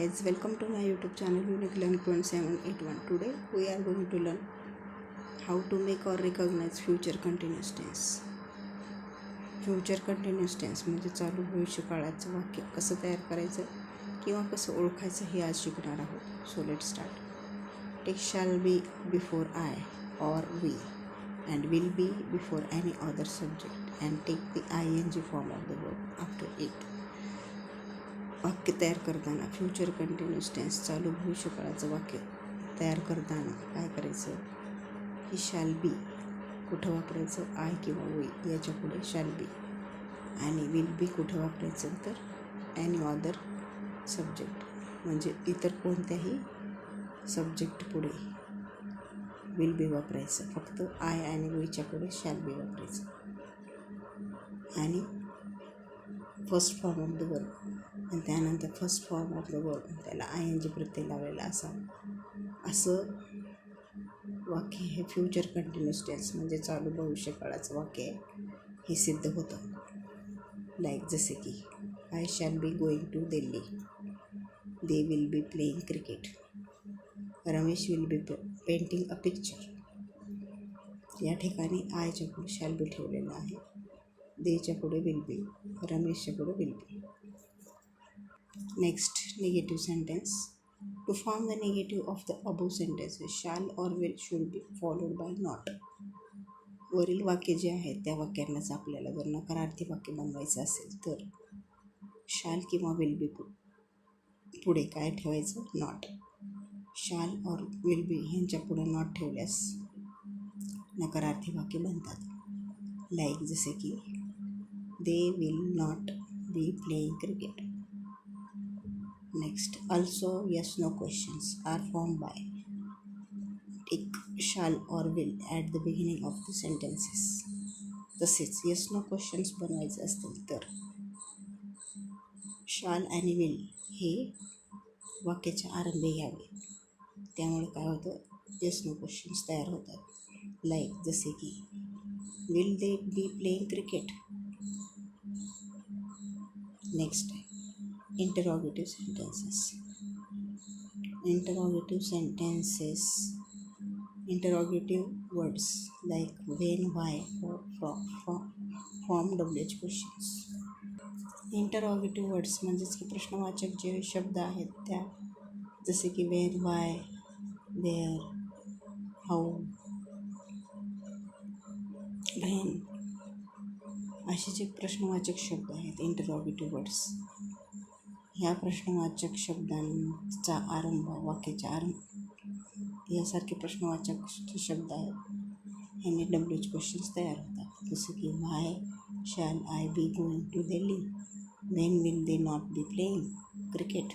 guys, welcome to my YouTube channel Unique11.781. Today we are going to learn how to make or recognize future continuous tense. Future continuous tense म्हणजे चालू भविष्यकाळाचं वाक्य कसं तयार करायचं किंवा कसं ओळखायचं हे आज शिकणार आहोत. So let start. Take shall be before I or we and will be before any other subject and take the ing form of the verb after it. वाक्य तयार करताना फ्युचर कंटिन्यूस टेन्स चालू भविष्यकाळाचं वाक्य तयार करताना काय करायचं की शॅल बी कुठं वापरायचं आय किंवा वी याच्या पुढे शॅल बी आणि विल बी कुठं वापरायचं तर एनी अदर सब्जेक्ट म्हणजे इतर कोणत्याही सब्जेक्ट पुढे विल बी वापरायचं. फक्त आय आणि वीच्या पुढे शॅल बी वापरायचं आणि first form of the verb आणि त्यानंतर first form of the verb त्याला आय एन जी प्रत्यय लावलेला असावं. असं वाक्य हे फ्युचर कंटिन्यूस टेन्स म्हणजे चालू भविष्यकाळाचं वाक्य आहे हे सिद्ध होतं. लाईक जसे की I shall be going to Delhi, they will be playing cricket, Ramesh will be painting a picture. या ठिकाणी आयच्या पुढे शॅल बी ठेवलेला आहे, देच्या पुढे विल बी, रमेशच्या पुढे will be. Next negative sentence. To form the negative of the above sentences shall or will should be followed by not. वरील वाक्य जे आहेत त्या वाक्यांनाच आपल्याला जर नकारार्थी वाक्य बनवायचं असेल तर शॅल किंवा विल बी पुढे काय ठेवायचं not. Shall or will be ह्यांच्या पुढे नॉट ठेवल्यास नकारार्थी वाक्य बनतात. लाईक जसे की they will not be playing cricket. Next also yes no questions are form by take shall or will at the beginning of the sentences. तसेच yes no questions बनवायचे असतील तर शॅल आणि विल हे वाक्याच्या आरंभी घ्यावे. त्यामुळे काय होतं यस नो क्वेश्चन्स तयार होतात. लाईक जसे की will they be playing cricket. Next आहे interrogative sentences. Interrogative words like when, why, from, W H questions. Interrogative words म्हणजेच की प्रश्नवाचक जे शब्द आहेत त्या जसे की when, why, where, how, when असे जे प्रश्नवाचक शब्द आहेत इंटरॉगेटिव्ह वर्ड्स. ह्या प्रश्नवाचक शब्दांचा आरंभ वाक्याच्या आरंभ यासारखे प्रश्नवाचक शब्द आहेत ह्यांनी डब्ल्यूएच क्वेश्चन्स तयार होतात. जसं की why shall I be going to Delhi, when will they not be playing cricket.